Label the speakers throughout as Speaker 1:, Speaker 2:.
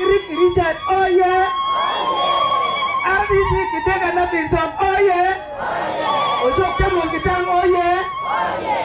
Speaker 1: Ricky Richard, oh yeah. RDC Kitega Nappington, oh yeah. Ojok Cameron Kitang, oh yeah.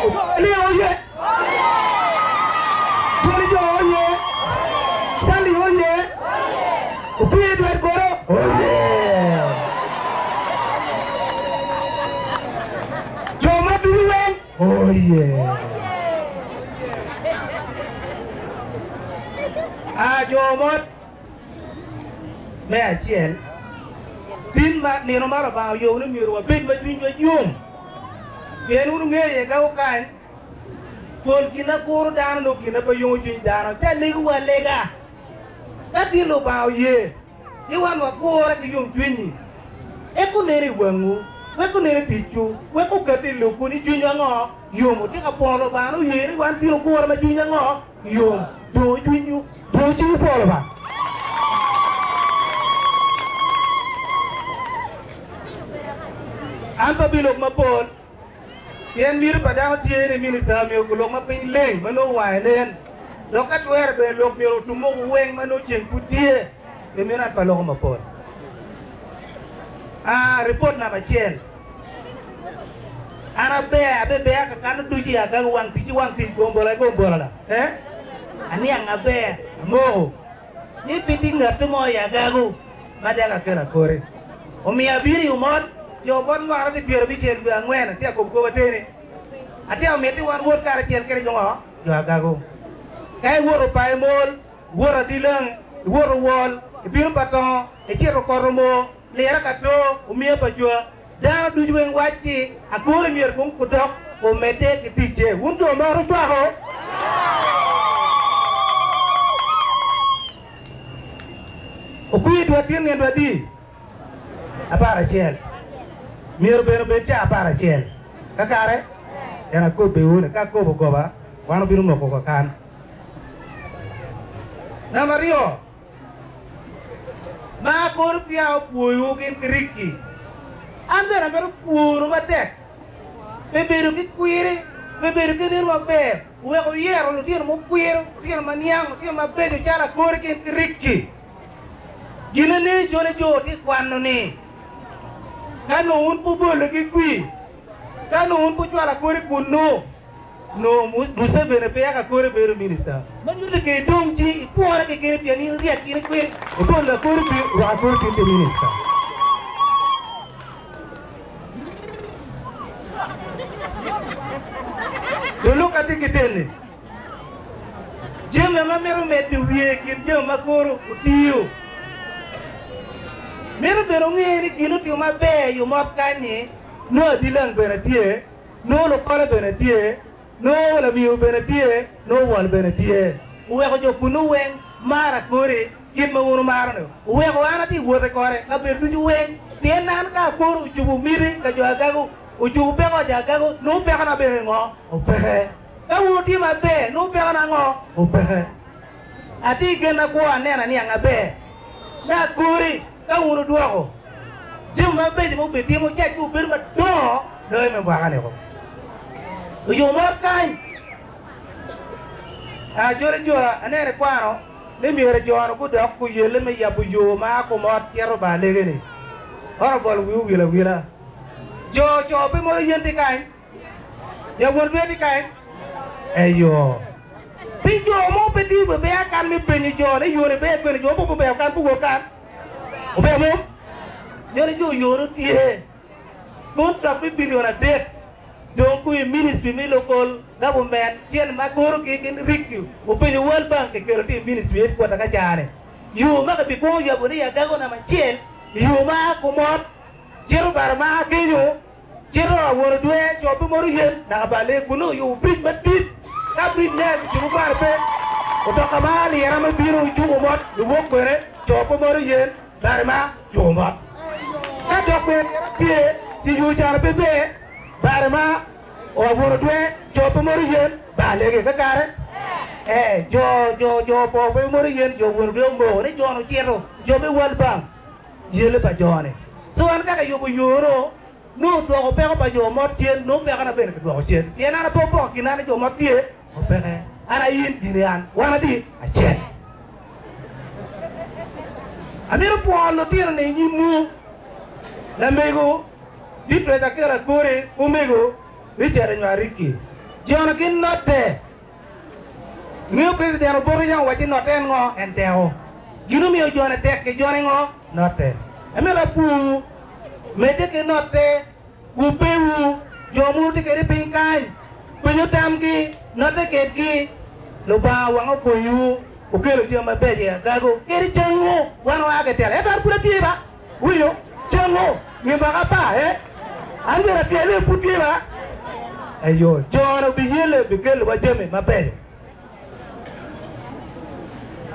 Speaker 1: Ojok Leo, oh yeah. Johnny Joe, oh yeah. Stanley, oh yeah. Upi Edward Goro, oh yeah. Joe Maduwen, oh yeah. Joe Mot, Mẹ Chiel. Tin mà nếu nó là vào yêu nó nhiều rồi bên với chuyên với dùng cái nó nghe vậy các cái còn khi nó cố đàn nó khi nó phải dùng chuyên đàn nó chắc lấy qua lấy cả các tin nó vào gì cái quan mà cố là cái dùng chuyên gì em có nên đi quăng ngủ em có nên đi chú em có cái tin lục của đi chuyên cho ngõ dùng một cái cặp bò nó vào nó gì cái quan tin nó cố là chuyên cho ngõ dùng đối chuyên chú đối chữ bò là vào Ampa bilog mapol, yan mir pada macam ni minister mir kulog mapin leng mano wai len, lokat wer be log mir tumong weng mano ceng putih, ke mir apa log mapol. Report nama cien. Anak be kakak tuji agak wang tiji gombola lah, Ani yang abe, mo, ni piting nggak tu mo ya gagu, ada kakak lah kore. Omi abiri umot. Yo bon war di biar bichen bi angwen ti akum ko batene ati o meti wan wor kar chen kere jongo yo agago kay wor pay mol wor dilang wor wol biir paton e chero koromo lera kato o mi pa jua da du jwen wacci akore mier kum ko dok o mete ki tije wundo maru baho o kuyi do tin ne do di apara chen Mir beno beca apa rachel, kakare, yang aku beun, kakku bokoba, wano biru moko kan. Nama Rio, ma kor piao puyu kin Ricky, amber puru batek, beberu ki kuire, beberu ki nirwa be, uwe ko yero lu dir mo kuire, dir maniang, dir ma bedu cara kor kin Ricky. Gina ni jole jo ti kwano ni. Kanu un pubo lagi kui, kanu un pucua kore kuno, no musa bene pe ya kore beru minister. Manjur de ke dongji, puara ke kere piani riak kire kue, upon la kore beru rakor kinte minister. Dulu kati kita ni, jam nama meru metu wiye kin jam makoro utiyo. Mero berongi ni kinu ti ma be yu mot kanye no dilang benatie no lo kore benatie no la miu benatie no wal benatie uwe ko jo kunu weng mara kore kit ma wono mara no uwe ko ana ti wote kore ka ber du weng tien nan ka kor ujubu miri ka jo agago ujubu be ko jagago no be kana be ngo o pe ka wuti ma be no be kana ngo o pe ati gena ko anena ni anga be na kuri kau urut dua ko, jam apa je mau beti mau cek tu berbat do, doi membuahkan ya ko. Ujung makan, jore jora, ane rekwano, ni mi rekwano ku dak ku yele me ya bujo ma ko mot kero ba lege ni. Ora bol wila. Jo pe mo yente kain, ya wor be di kain. Ayo. Pijo mo beti be akan mi penyi jo, ni yore be jo po be akan pu kan. Obe mo, jere jo yoro tie, kon tapi bilion adek, dong kui ministry mi local government, jen magoro kikin rikyu, obe ni World Bank ke kerti ministry es kuat agak jane, yo ma ke biko ya bodi ya gago nama jen, yo ma kumot, jero barma kenyo, jero awor due, coba moru yen, na balik kuno yo bridge batit, ka bridge net cukup barpe, otak kamali ya nama biru cukup mot, yo wok bere, coba moru yen. Barma jomba. Ada tie si jujar bebe barma o woro dwe jo pomori yen balege kakare jo po pomori yen jo woro dwe mbo ne jo no chero jo be wal bang yele pa jone so an kaka yo bo yoro no to ko pe ko pa jo mot chen no pe kana ben ko chen ye na po po kinana jo mot tie o pe ana yin dinian wana di a chen amiro po lo tira ne nyimu la mego ditwe ta kera kore umego richare nyariki jona kin note ngio president boro yang waji note ngo enteo ginu mi jona tek ke jona ngo note amela pu mede ke note upewu jomu te kere pinkai penyo tamki note ke ki lo ba wango koyu ukelo joma beje gago keri chango wana wage tele bar pura tiba uyo chango ngimba pa angera tele putiba ayo jona bihele bigel wajeme mabele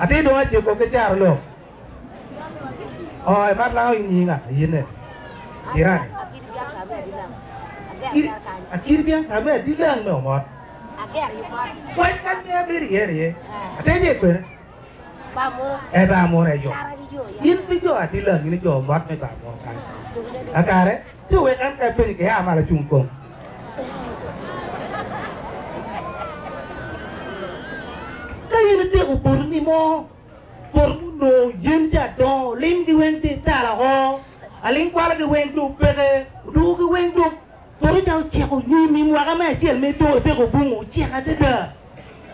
Speaker 1: ati do aje ko ke char lo oi mat lao nyinga yine iran akir biang kame dilang no mot quay kan dia beri ye ateje ko ba mo re yo yin bi yo dilang ni yo mot me ba mo kan akare chu we kan ka pe ke ama la chung kong kayu ni te upur ni mo por no yin ja do lim ki wen ti ta la ho aling kwala ki wen du pege du ki wen du por ta che ko ni mi mo ka me che me do pe ko bungu che ka de da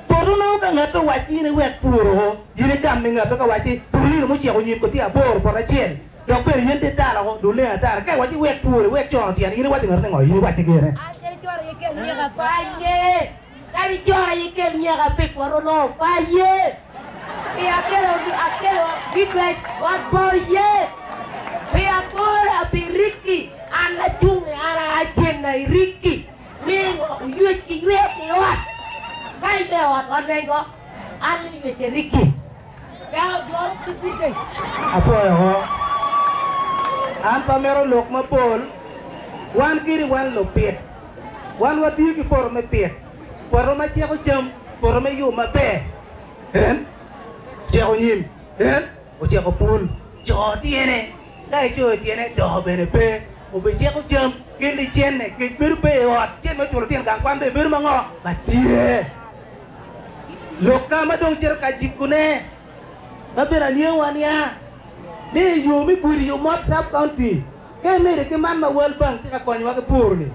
Speaker 1: por no ka ngato wa ti ni wek puro yire kam mi ngato ka wa ti por ni mo che ko ni ko ti a por por chen do pe yin ti ta la ho du le ta ka wa ti wek puro wek cho ti ni wa ti ngar ngoi ni wa ti ge ne
Speaker 2: a che cho ye ke ni ka pa ye Kali chora ye ke ni ka pe por no pa ye y aquello bigles what boy ye we are boy a Ricky ala junge ala agenda Ricky me yuki what kai be what lengo ala ni ke Ricky ya do kiti
Speaker 1: apo ho an pamero lok ma pol wan kiri wan lo pet wan wadi ki por me pet por ma che ko jam por me yu ma be hen Cheko nyim, o cheko pun, cho tiene, dai cho tiene do bene pe, o be cheko jam, kili chene, ke biru pe hot, chen ma chulo tien kang kwan be biru mango, ma tie. Loka ma dong cher ka jikune, ma bera niyo wania, ni yu mi buri yu mot sub county, ke mere ke man ma World Bank tika konywa ke pur ni.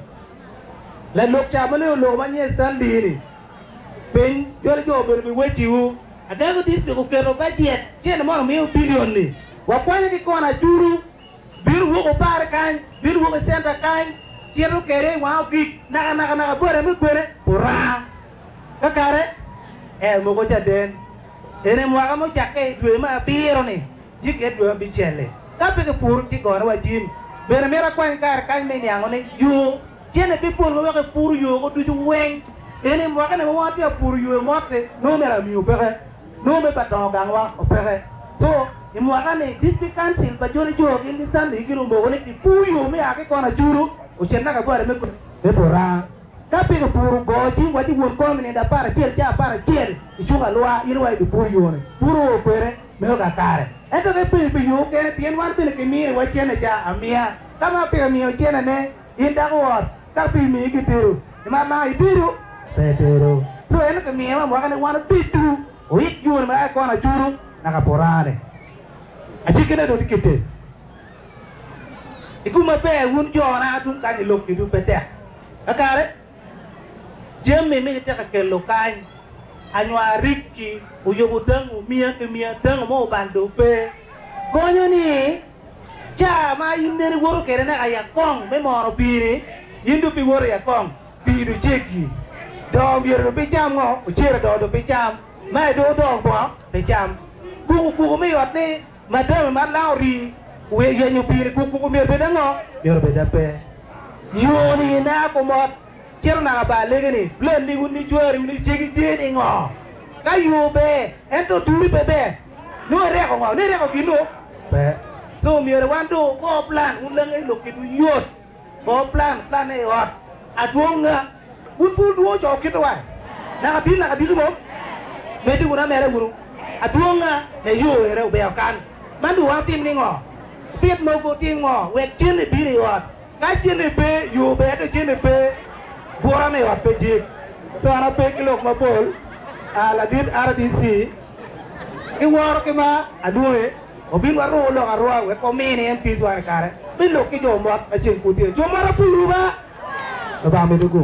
Speaker 1: La lok cha ma ne lo ma nye standi ni, pen jo beru mi wechi hu. Agago dispe ko kero budget chen mo mi billion ni wa kwani ki kona juru biru wo ko par kan biru wo ko senta kan chero kere wa ki naga bore mi kwere pura kakare mo ko jaden ene mo ga mo chakke dwe ma biro ni jike dwe bi chele ka pe ko pur ti ko wa jim bere mera kwani kar kan me nyango ni yu chene bi pur wo ko pur yu ko du weng ene mo ga ne mo ti pur yu mo te no mera mi upere no me patong gangwa opere so imwakane district council ba jori jo in stand igiru mbo ne ki puyo me ake kona juru uchenna ka bare me ko be bora ka pe ko puru go ji wadi won ko me da para chel ja para chel ichunga lwa irwa di puyo ne puru opere me ka kare eto ke pe yo ke tien wan pe ke mi wa chene ja amia kama pe mi o chene ne inda ko ka pe mi ki tiru ma na idiru pe tiru so ene ke mi ma mwakane wan pitu Oik jual mereka kau nak juru nak kaporane. Aji kena do dikete. Iku mape wun jona adun kan ilok hidup petek. Akare. Jam meme kita kekelokan. Anwa Ricky uyo udang umia kemia dang mau bantu pe. Konyo ni. Cha ma yinderi woro kerena ayak kong me moro biri. Yindu pi woro ya kong. Biru jeki. Dom biru do pijam ngo. Uchira do pijam. Mai do dong bo pe jam ku me yot ni madam ma lauri we ye nyu pir ku me be dango yor be dape yo ni na ko mot cher na ba le ni len ni uni jori uni jegi jeni ngo ka yo be ento turi be no re ko ngo ne re ko kino be so mi re wan do ko plan un le ngai lo ki du yot ko plan e hot adonga un pu do cho ki to wa na ka bi mo Medi guna mere guru aduonga ne yo ere be kan mandu wa tim ni ngo piet mo ko tim ngo we chin ni bi wa ka chin ni be yo be to chin ni be bora me wa pe ji so ana pe kilo ma pol ala dit RDC ki wor ke ma aduwe Obin waro lo arwa we ko mene en piswa kare. Bin lo ki jo mo a chin ku ti. Jo mara pu ba. Ba me dugo.